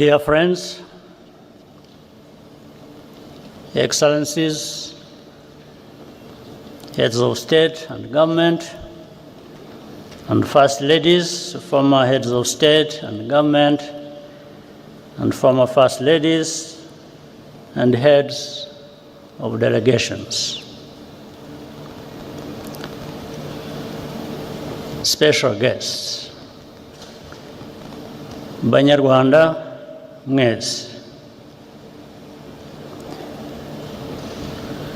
Dear friends, Excellencies, heads of state and government, and first ladies, former heads of state and government, and former first ladies, and heads of delegations. Special guests, Banyarwanda mwese.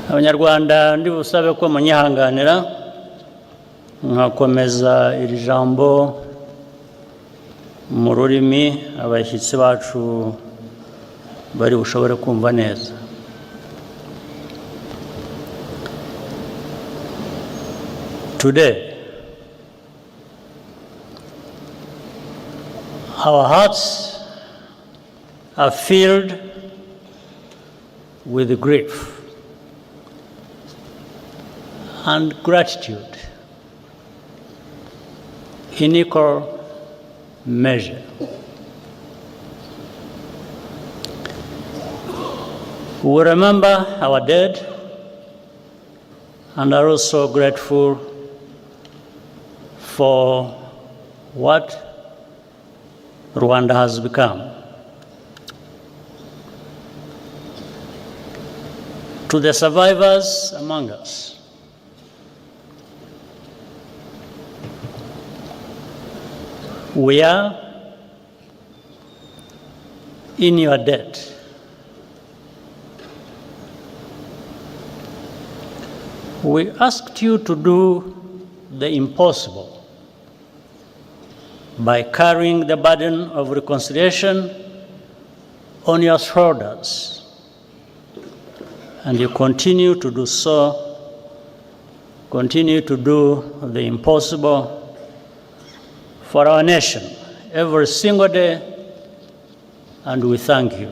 Abanyarwanda ndi busabe ko munyihanganira nkakomeza iri jambo mu rurimi abashyitsi bacu bari bushobore kumva neza. Today, our hearts are filled with grief and gratitude in equal measure. We remember our dead and are also grateful for what Rwanda has become. To the survivors among us, we are in your debt. We asked you to do the impossible by carrying the burden of reconciliation on your shoulders, and you continue to do so, continue to do the impossible for our nation every single day, and we thank you.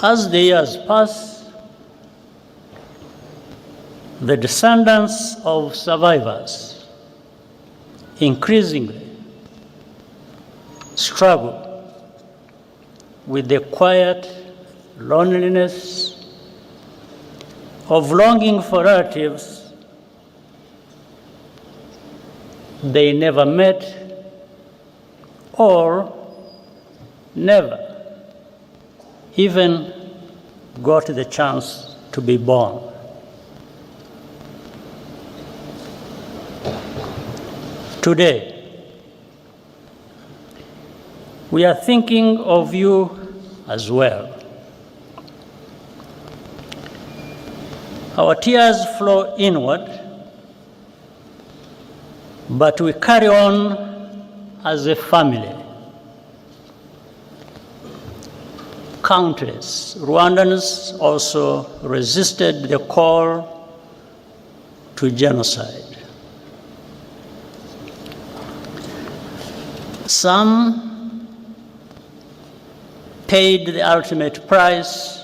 As the years pass, the descendants of survivors increasingly struggle with the quiet loneliness of longing for relatives they never met or never even got the chance to be born. Today, we are thinking of you as well. Our tears flow inward, but we carry on as a family. Countless Rwandans also resisted the call to genocide. Some paid the ultimate price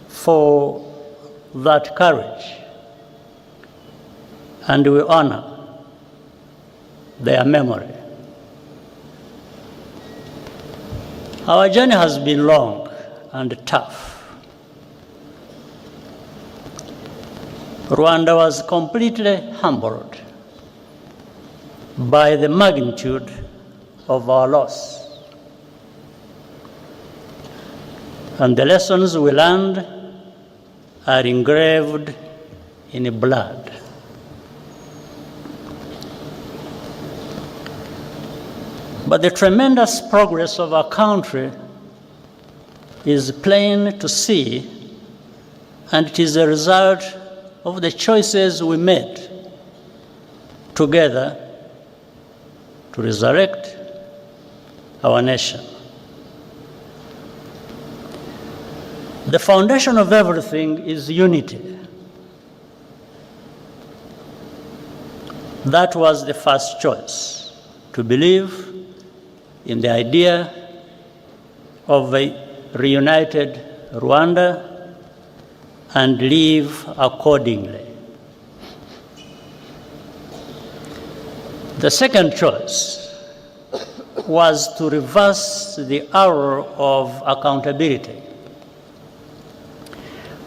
for that courage, and we honor their memory. Our journey has been long and tough. Rwanda was completely humbled by the magnitude of our loss, and the lessons we learned are engraved in blood. But the tremendous progress of our country is plain to see, and it is a result of the choices we made together to resurrect our nation. The foundation of everything is unity. That was the first choice, to believe in the idea of a reunited Rwanda and live accordingly. The second choice was to reverse the arrow of accountability,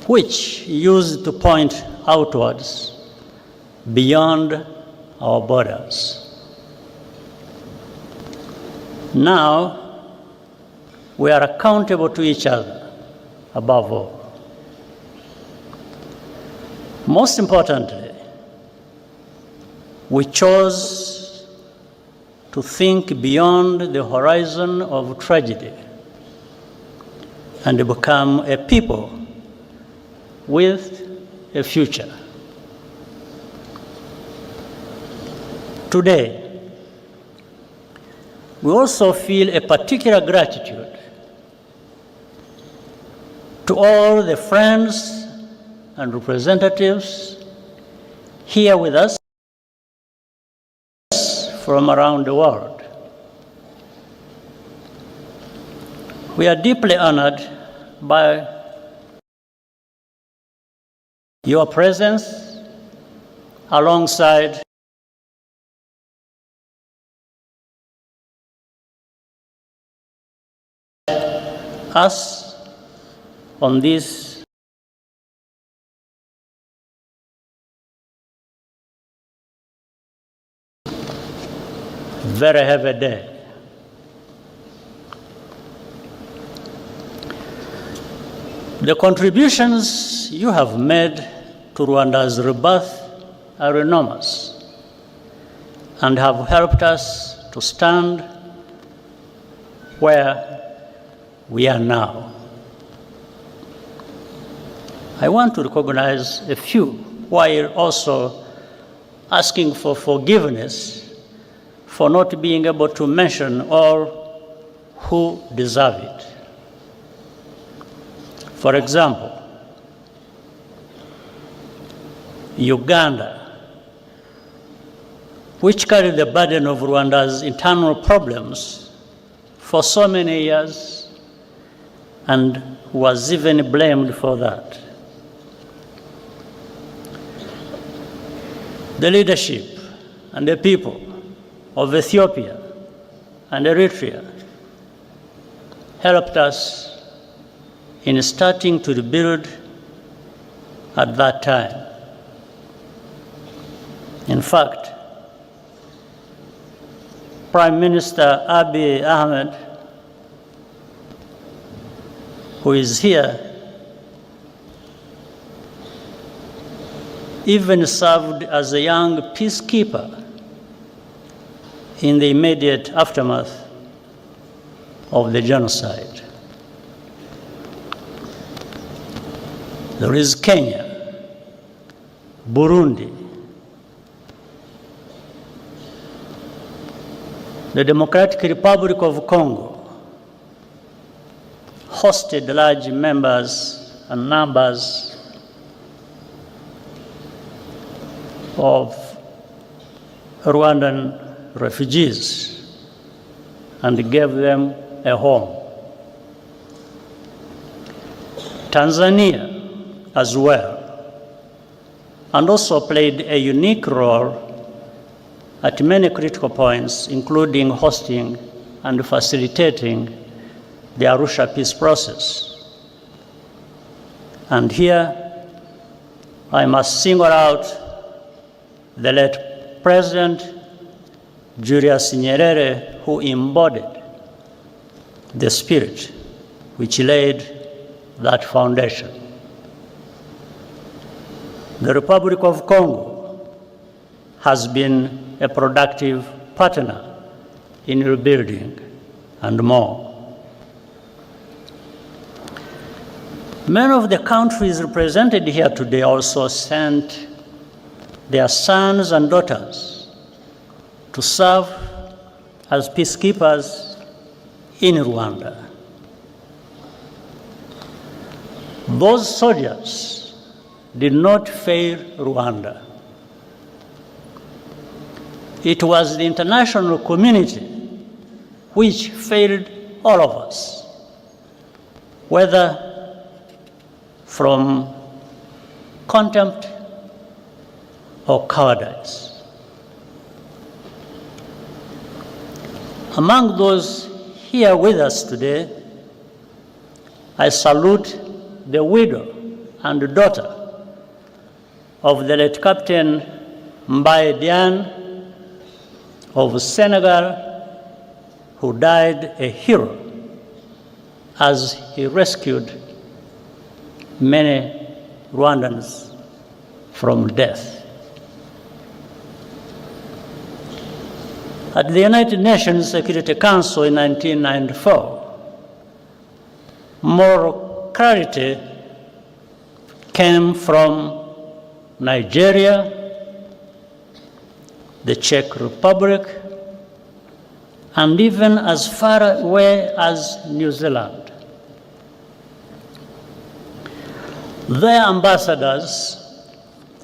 which used to point outwards beyond our borders. Now, we are accountable to each other, above all. Most importantly, we chose to think beyond the horizon of tragedy and become a people with a future. Today, we also feel a particular gratitude to all the friends and representatives here with us from around the world. We are deeply honored by your presence alongside us on this very heavy day. The contributions you have made to Rwanda's rebirth are enormous and have helped us to stand where we are now. I want to recognize a few while also asking for forgiveness for not being able to mention all who deserve it. For example, Uganda, which carried the burden of Rwanda's internal problems for so many years and was even blamed for that. The leadership and the people of Ethiopia and Eritrea helped us in starting to rebuild at that time. In fact, Prime Minister Abiy Ahmed, who is here, even served as a young peacekeeper in the immediate aftermath of the genocide. There is Kenya, Burundi, the Democratic Republic of Congo hosted large members and numbers of Rwandan refugees and gave them a home. Tanzania as well, and also played a unique role at many critical points, including hosting and facilitating the Arusha peace process. And here, I must single out the late President Julius Nyerere, who embodied the spirit which laid that foundation. The Republic of Congo has been a productive partner in rebuilding and more. Many of the countries represented here today also sent their sons and daughters to serve as peacekeepers in Rwanda. Those soldiers did not fail Rwanda. It was the international community which failed all of us, whether from contempt or cowardice. Among those here with us today, I salute the widow and daughter of the late Captain Mbaye Diagne of Senegal, who died a hero as he rescued many Rwandans from death. At the United Nations Security Council in 1994, more clarity came from Nigeria, the Czech Republic, and even as far away as New Zealand. Their ambassadors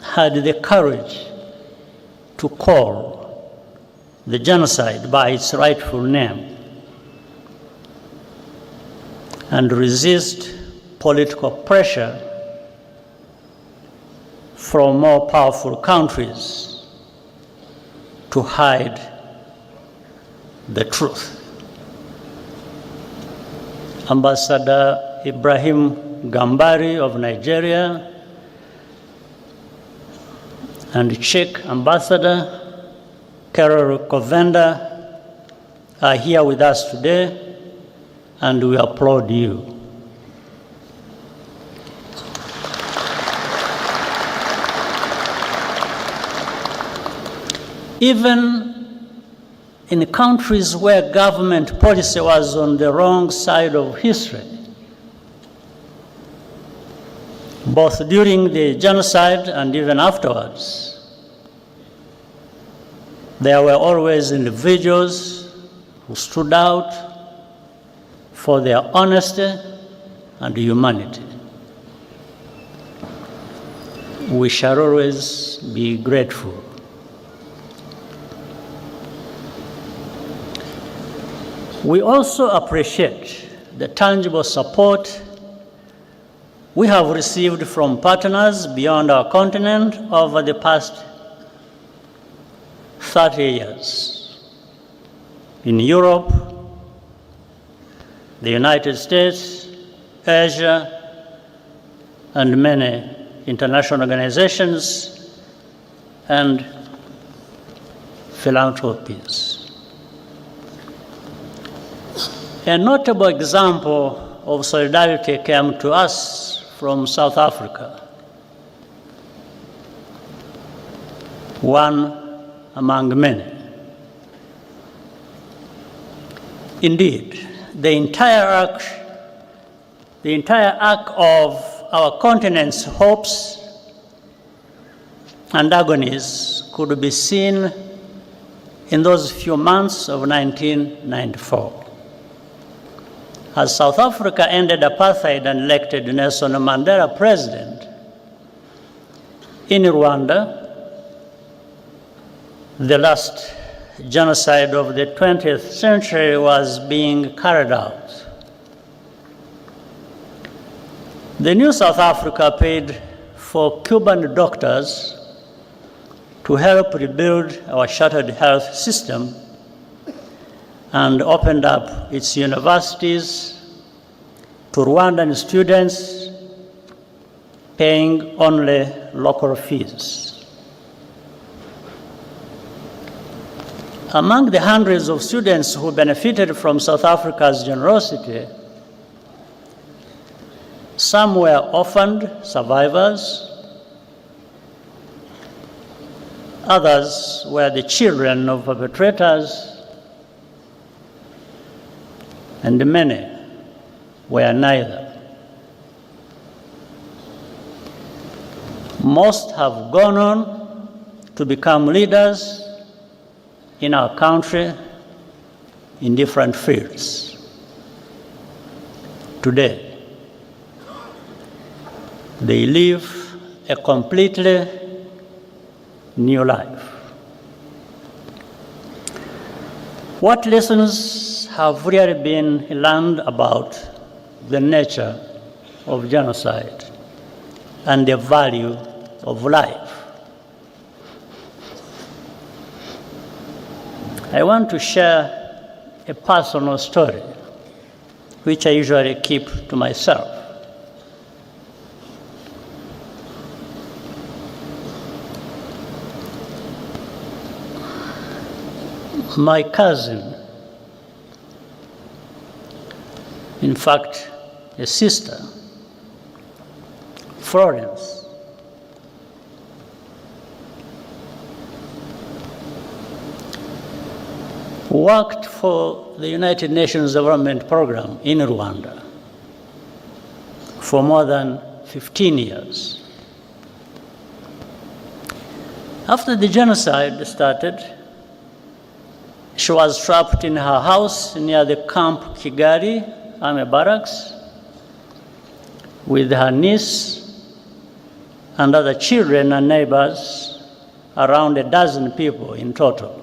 had the courage to call the genocide by its rightful name and resist political pressure from more powerful countries to hide the truth. Ambassador Ibrahim Gambari of Nigeria and Czech Ambassador Karol Kovenda are here with us today, and we applaud you. Even in countries where government policy was on the wrong side of history, both during the genocide and even afterwards, there were always individuals who stood out for their honesty and humanity. We shall always be grateful. We also appreciate the tangible support we have received from partners beyond our continent over the past 30 years. In Europe, the United States, Asia, and many international organizations and philanthropies. A notable example of solidarity came to us from South Africa. One among many. Indeed, the entire arc of our continent's hopes and agonies could be seen in those few months of 1994. As South Africa ended apartheid and elected Nelson Mandela president, in Rwanda, the last genocide of the 20th century was being carried out. The new South Africa paid for Cuban doctors to help rebuild our shattered health system and opened up its universities to Rwandan students, paying only local fees. Among the hundreds of students who benefited from South Africa's generosity, some were orphaned survivors, others were the children of perpetrators, and many were neither. Most have gone on to become leaders in our country in different fields. Today, they live a completely new life. What lessons have really been learned about the nature of genocide and the value of life? I want to share a personal story, which I usually keep to myself. My cousin, in fact, a sister, Florence, worked for the United Nations Development Program in Rwanda for more than 15 years. After the genocide started, she was trapped in her house near the camp Kagame Army Barracks with her niece and other children and neighbors, around a dozen people in total.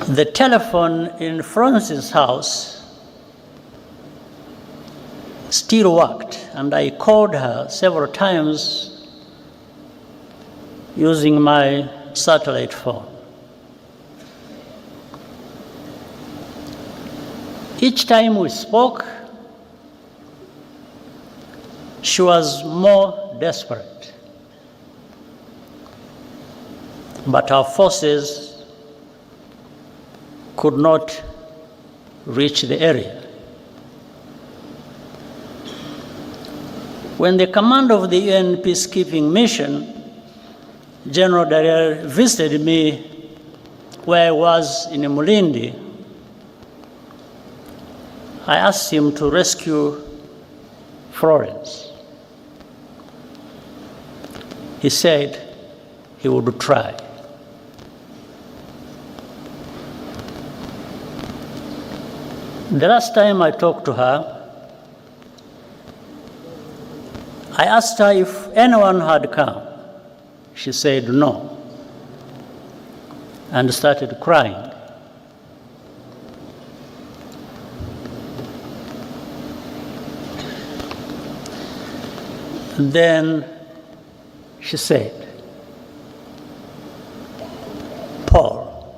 The telephone in Francis' house still worked, and I called her several times using my satellite phone. Each time we spoke, she was more desperate. But our forces could not reach the area. When the commander of the UN peacekeeping mission, General Dallaire, visited me where I was in Mulindi, I asked him to rescue Florence. He said he would try. The last time I talked to her, I asked her if anyone had come. She said no, and started crying. Then she said, "Paul,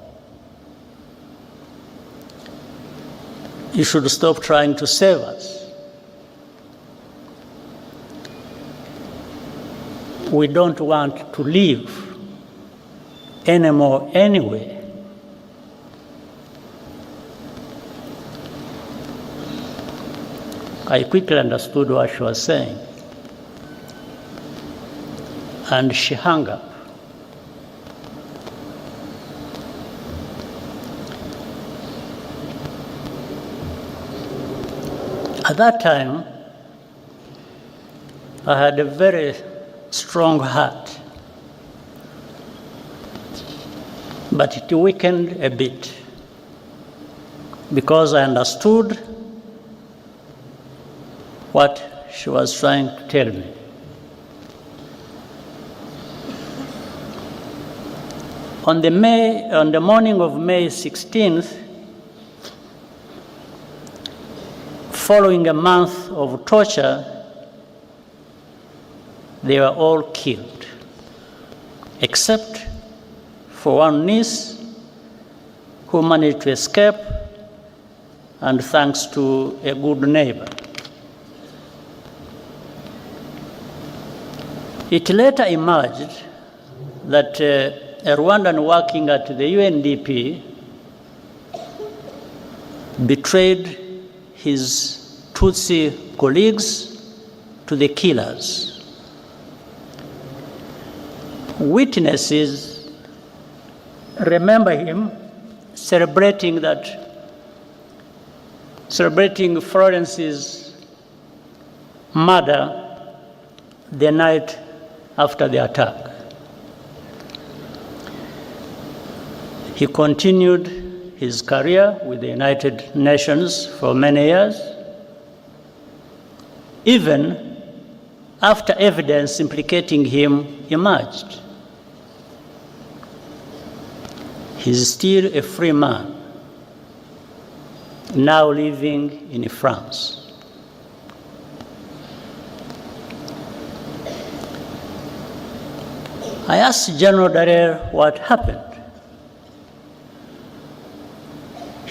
you should stop trying to save us. We don't want to live anymore anyway." I quickly understood what she was saying, and she hung up. At that time, I had a very strong heart, but it weakened a bit because I understood what she was trying to tell me. On the morning of May 16th, following a month of torture, they were all killed, except for one niece who managed to escape, and thanks to a good neighbor. It later emerged that a Rwandan working at the UNDP betrayed his Tutsi colleagues to the killers. Witnesses remember him celebrating Florence's murder the night after the attack. He continued his career with the United Nations for many years, even after evidence implicating him emerged. He's still a free man, now living in France. I asked General Dallaire what happened.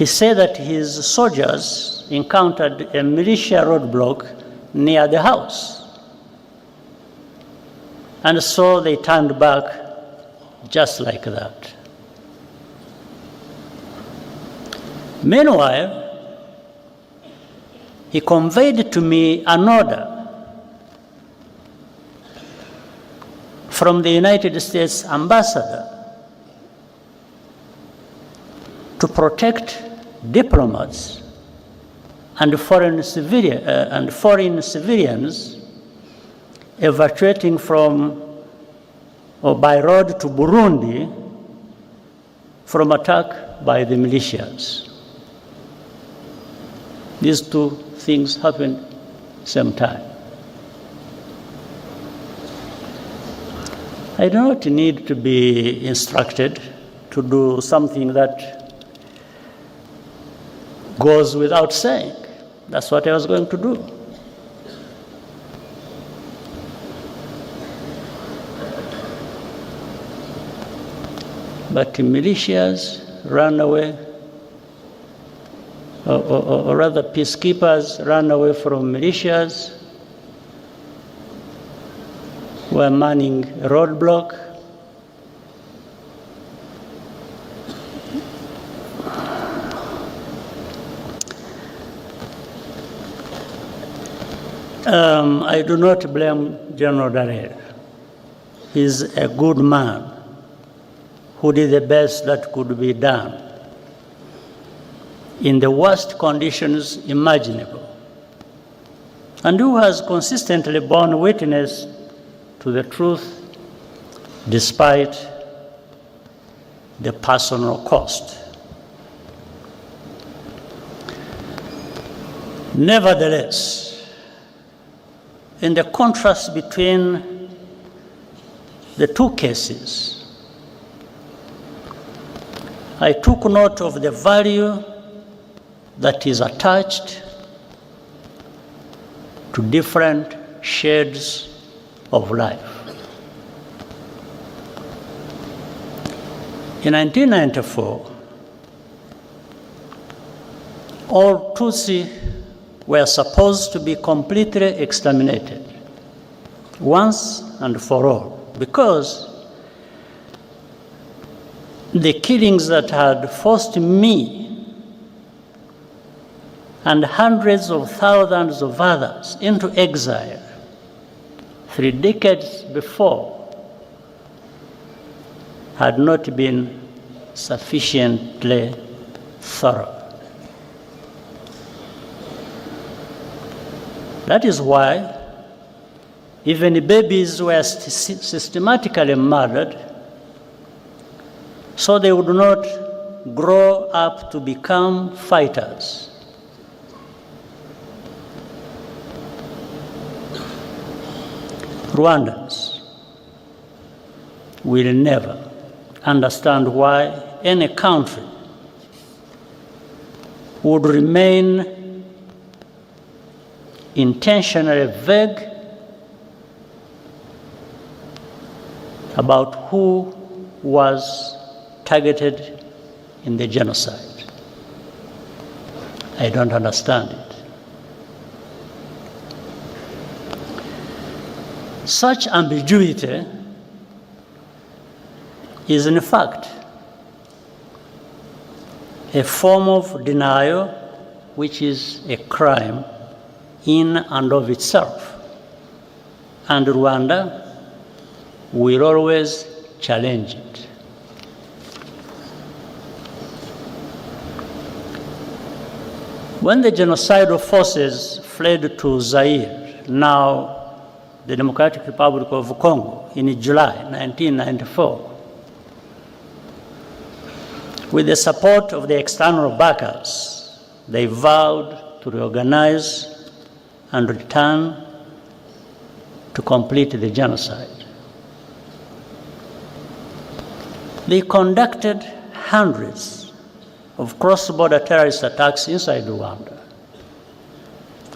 He said that his soldiers encountered a militia roadblock near the house. And so they turned back just like that. Meanwhile, he conveyed to me an order from the United States ambassador to protect diplomats and foreign civilians evacuating from or by road to Burundi from attack by the militias. These two things happened same time. I do not need to be instructed to do something that goes without saying. That's what I was going to do. But the militias ran away, or rather peacekeepers ran away from militias, were manning a roadblock. I do not blame General Dallaire. He's a good man who did the best that could be done in the worst conditions imaginable, and who has consistently borne witness to the truth despite the personal cost. Nevertheless, in the contrast between the two cases, I took note of the value that is attached to different shades of life. In 1994, all Tutsi were supposed to be completely exterminated once and for all, because the killings that had forced me and hundreds of thousands of others into exile 3 decades before had not been sufficiently thorough. That is why even babies were systematically murdered so they would not grow up to become fighters. Rwandans will never understand why any country would remain intentionally vague about who was targeted in the genocide. I don't understand it. Such ambiguity is in fact a form of denial which is a crime in and of itself. And Rwanda will always challenge it. When the genocidal forces fled to Zaire, now the Democratic Republic of Congo, in July 1994, with the support of the external backers, they vowed to reorganize and return to complete the genocide. They conducted hundreds of cross-border terrorist attacks inside Rwanda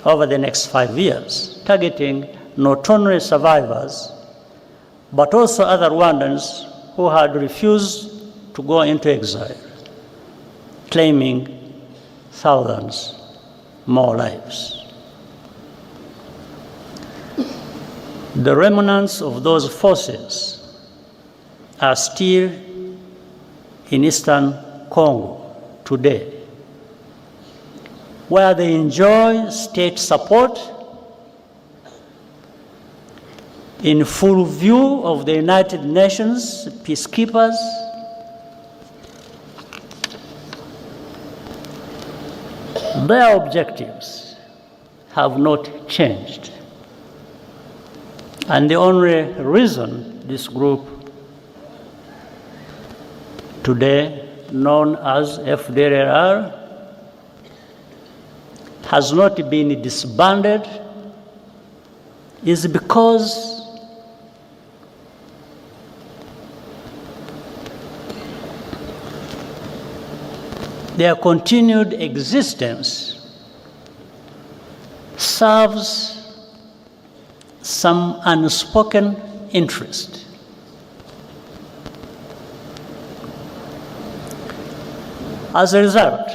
over the next 5 years, targeting not only survivors, but also other Rwandans who had refused to go into exile, claiming thousands more lives. The remnants of those forces are still in eastern Congo today, where they enjoy state support in full view of the United Nations peacekeepers, their objectives have not changed. And the only reason this group today known as FDLR has not been disbanded is because their continued existence serves some unspoken interest. As a result,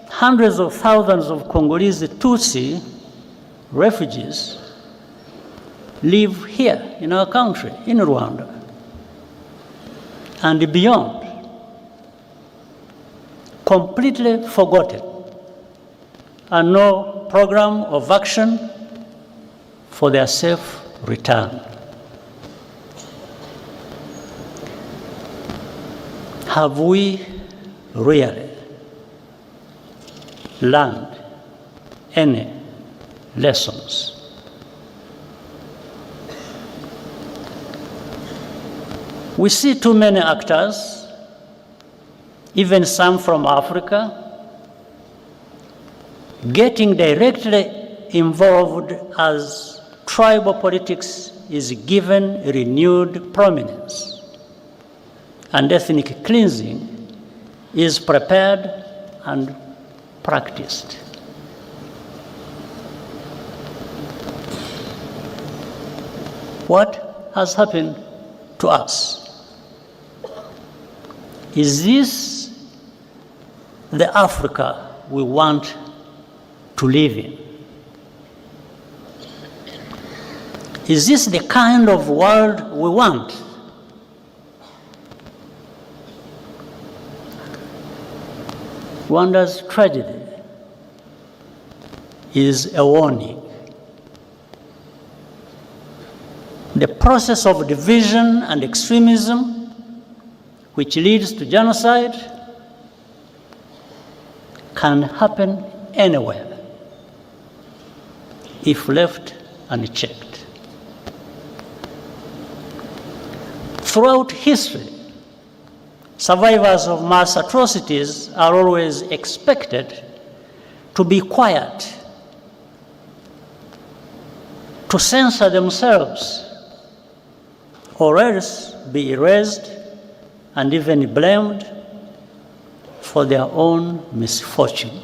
hundreds of thousands of Congolese Tutsi refugees live here in our country, in Rwanda, and beyond, completely forgotten, and no program of action for their safe return. Have we really learned any lessons? We see too many actors, even some from Africa, getting directly involved as tribal politics is given renewed prominence and ethnic cleansing is prepared and practiced. What has happened to us? Is this the Africa we want to live in? Is this the kind of world we want? Rwanda's tragedy is a warning. The process of division and extremism, which leads to genocide, can happen anywhere if left unchecked. Throughout history, survivors of mass atrocities are always expected to be quiet, to censor themselves, or else be erased and even blamed for their own misfortune.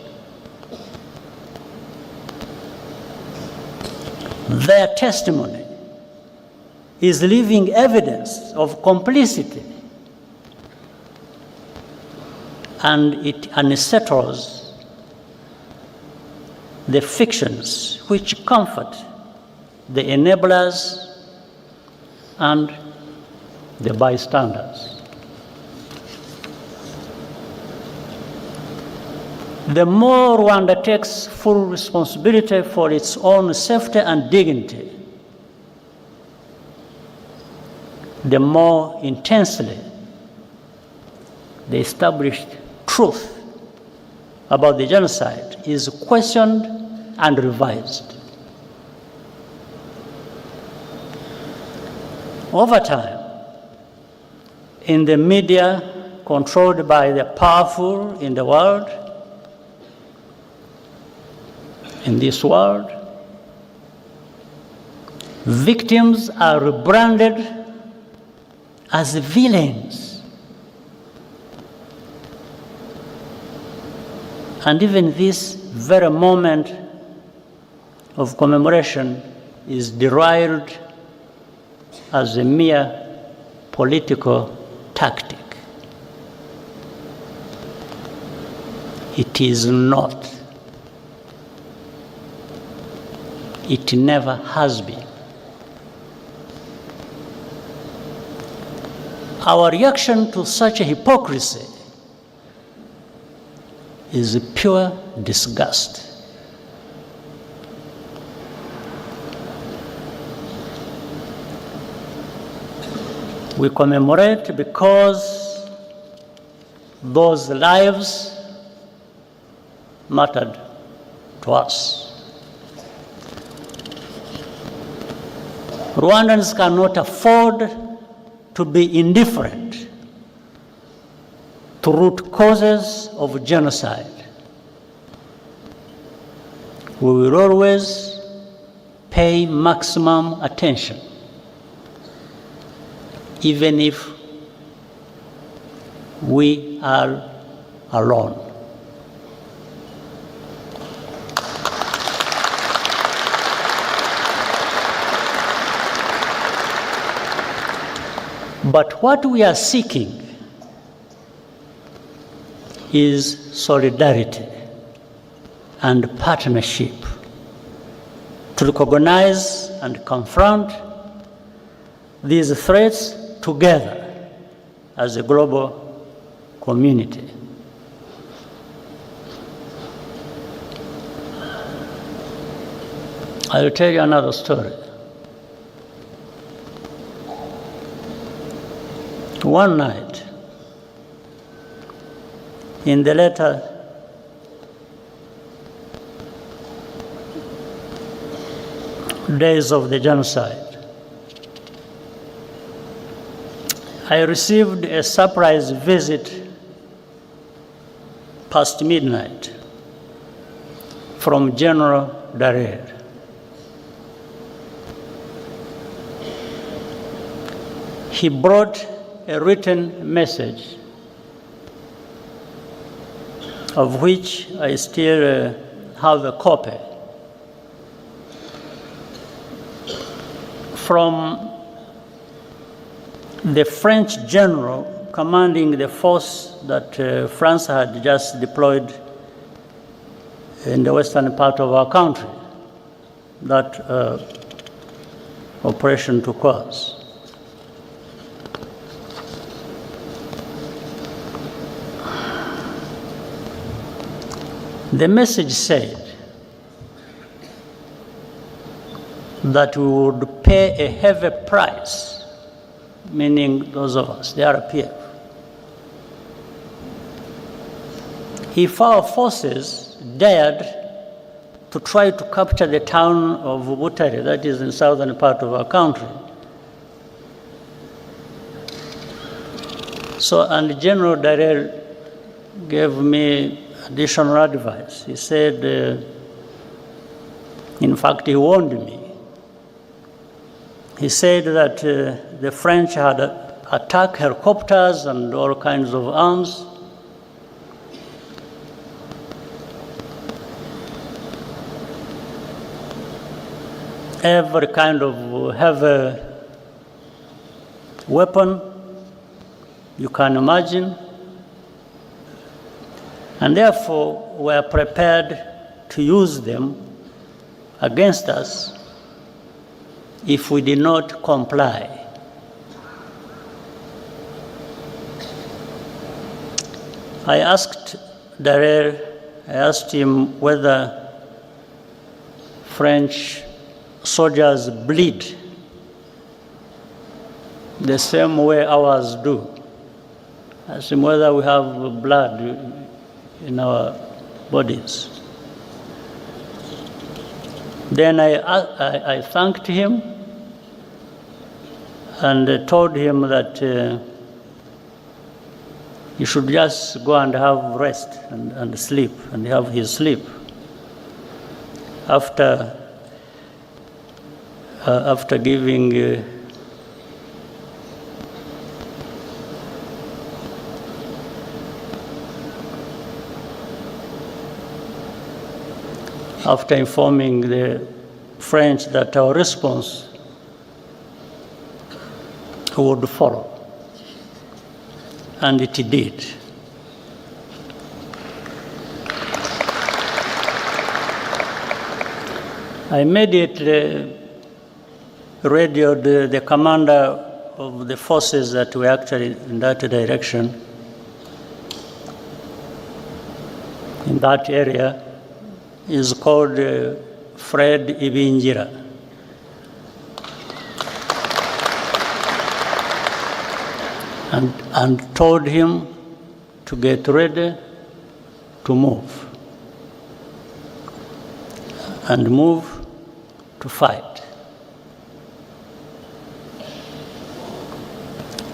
Their testimony is living evidence of complicity, and it unsettles the fictions which comfort the enablers and the bystanders. The more Rwanda takes full responsibility for its own safety and dignity, the more intensely the established truth about the genocide is questioned and revised. Over time, in the media controlled by the powerful in the world, in this world, victims are rebranded as villains. And even this very moment of commemoration is derived as a mere political tactic. It is not. It never has been. Our reaction to such a hypocrisy is pure disgust. We commemorate because those lives mattered to us. Rwandans cannot afford to be indifferent to root causes of genocide. We will always pay maximum attention, even if we are alone. But what we are seeking is solidarity and partnership to recognize and confront these threats together as a global community. I will tell you another story. One night, in the later days of the genocide, I received a surprise visit past midnight from General Dallaire. He brought a written message of which I still have a copy from the French general commanding the force that France had just deployed in the western part of our country, that operation took us. The message said that we would pay a heavy price, meaning those of us, the RPF, if our forces dared to try to capture the town of Butare, that is in the southern part of our country. So, and General Dallaire gave me additional advice. He said, in fact, he warned me. He said that the French had attacked helicopters and all kinds of arms. Every kind of heavy weapon you can imagine. And therefore, we are prepared to use them against us if we did not comply. I asked Dallaire, I asked him whether French soldiers bleed the same way ours do. I asked him whether we have blood in our bodies. Then I thanked him and told him that he should just go and have rest and sleep, and have his sleep. After giving after informing the French that our response would follow. And it did. I immediately radioed the commander of the forces that were actually in that direction, in that area, is called Fred Ibingira. And told him to get ready to move and move to fight.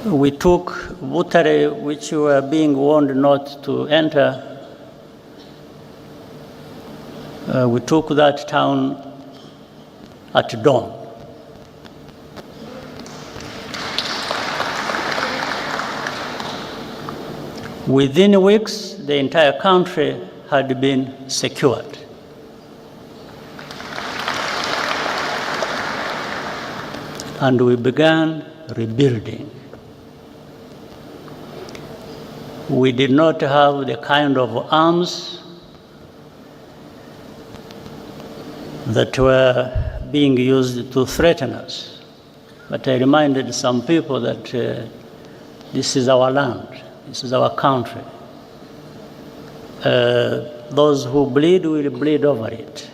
We took Butare, which were being warned not to enter. We took that town at dawn. Within weeks, the entire country had been secured. And we began rebuilding. We did not have the kind of arms that were being used to threaten us. But I reminded some people that this is our land, this is our country. Those who bleed will bleed over it.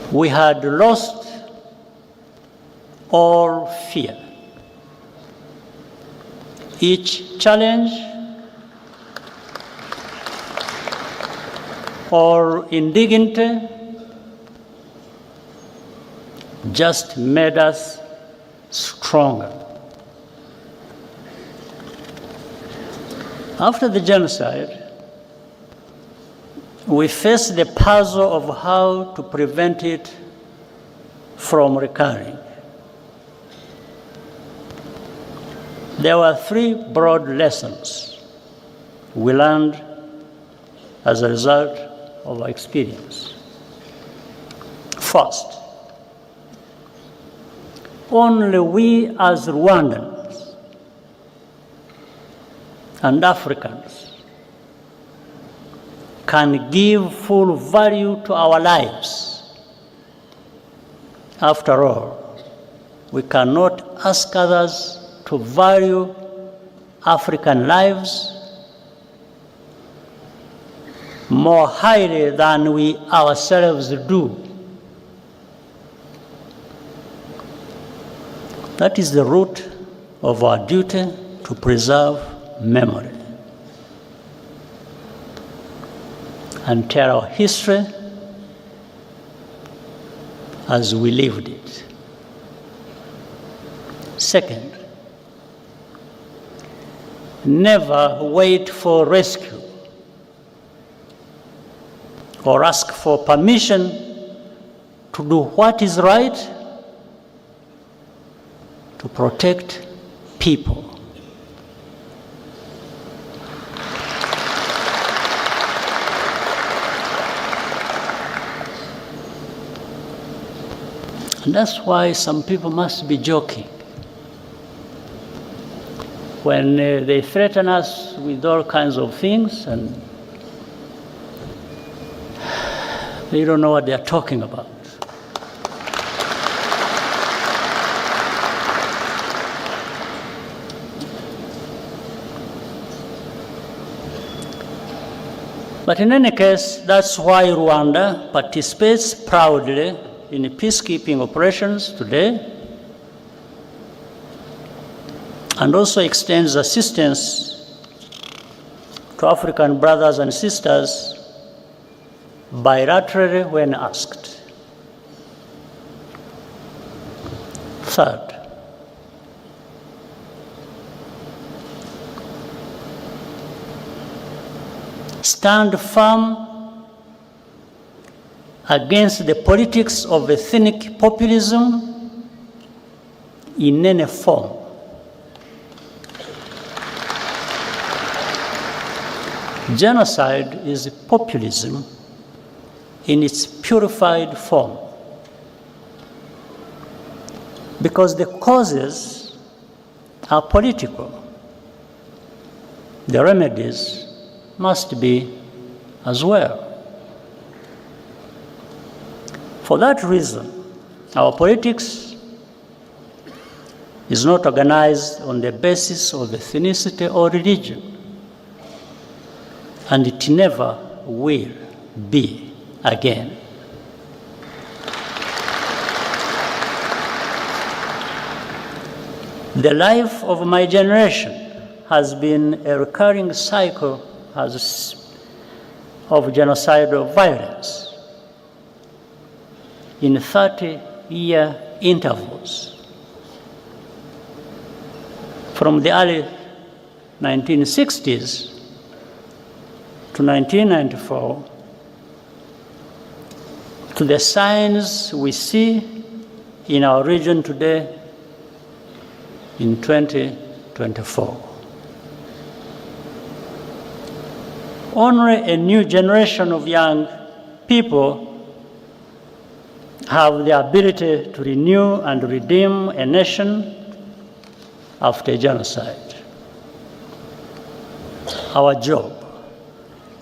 We had lost all fear. Each challenge or indignity just made us stronger. After the genocide, we faced the puzzle of how to prevent it from recurring. There were three broad lessons we learned as a result of our experience. First, only we as Rwandans and Africans can give full value to our lives. After all, we cannot ask others to value African lives more highly than we ourselves do. That is the root of our duty to preserve memory and tell our history as we lived it. Second, never wait for rescue or ask for permission to do what is right to protect people. And that's why some people must be joking when they threaten us with all kinds of things and they don't know what they're talking about. But in any case, that's why Rwanda participates proudly in peacekeeping operations today and also extends assistance to African brothers and sisters bilaterally when asked. Third, stand firm against the politics of ethnic populism in any form. Genocide is populism in its purified form because the causes are political. the remedies must be as well. For that reason, our politics is not organized on the basis of ethnicity or religion, and it never will be again. The life of my generation has been a recurring cycle of genocidal violence in 30-year intervals. From the early 1960s to 1994, to the signs we see in our region today in 2024. Only a new generation of young people have the ability to renew and redeem a nation after genocide. Our job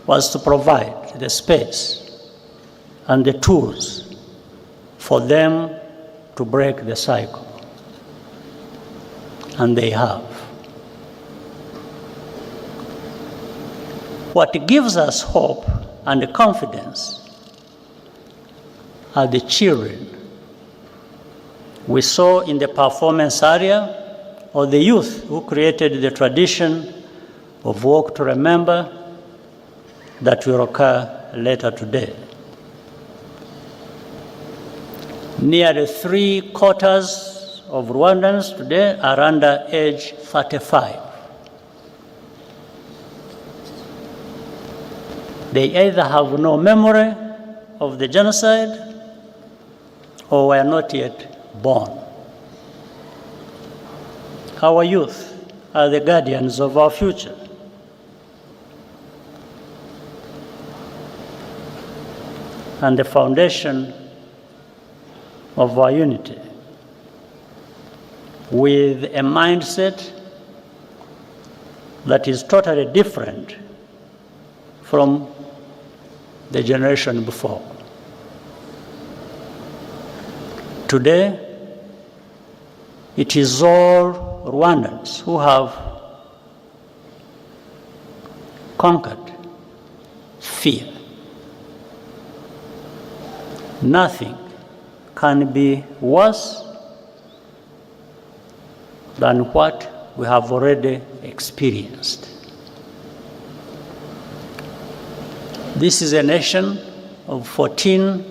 was to provide the space and the tools for them to break the cycle. And they have. What gives us hope and confidence are the children we saw in the performance area, or the youth who created the tradition of Walk to Remember that will occur later today. Nearly 3/4 of Rwandans today are under age 35. They either have no memory of the genocide or were not yet born. Our youth are the guardians of our future. And the foundation of our unity, with a mindset that is totally different from the generation before. Today, it is all Rwandans who have conquered fear. Nothing can be worse than what we have already experienced. This is a nation of 14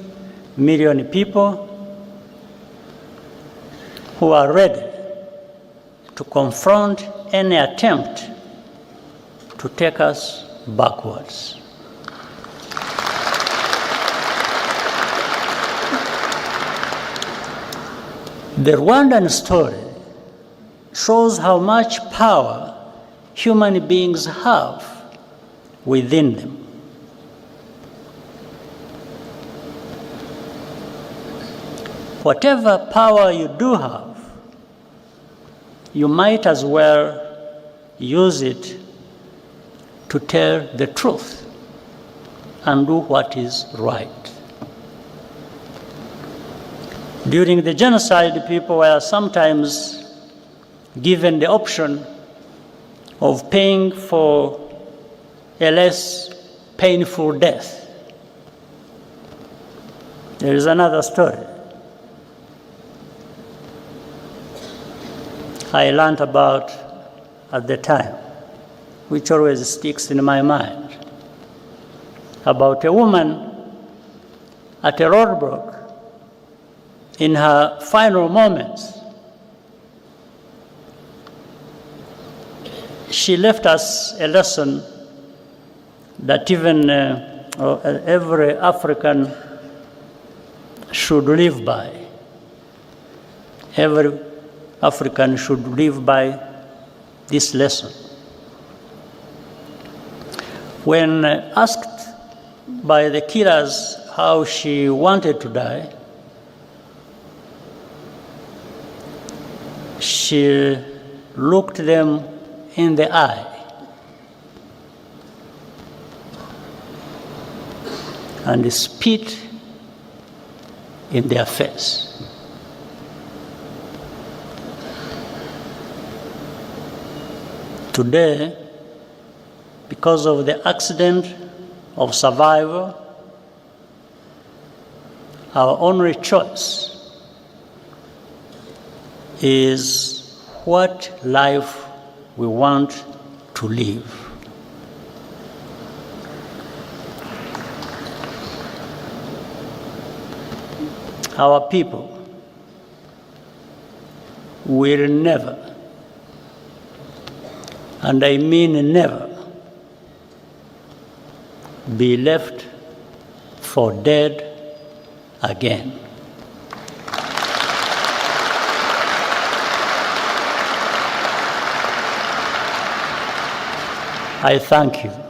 million people who are ready to confront any attempt to take us backwards. The Rwandan story shows how much power human beings have within them. Whatever power you do have, you might as well use it to tell the truth and do what is right. During the genocide, people were sometimes given the option of paying for a less painful death. There is another story I learned about at the time, which always sticks in my mind, about a woman at a roadblock in her final moments. She left us a lesson that even every African should live by. Every African should live by this lesson. When asked by the killers how she wanted to die, she looked them in the eye and spit in their face. Today, because of the accident of survival, our only choice is what life we want to live. Our people will never, and I mean never, be left for dead again. I thank you.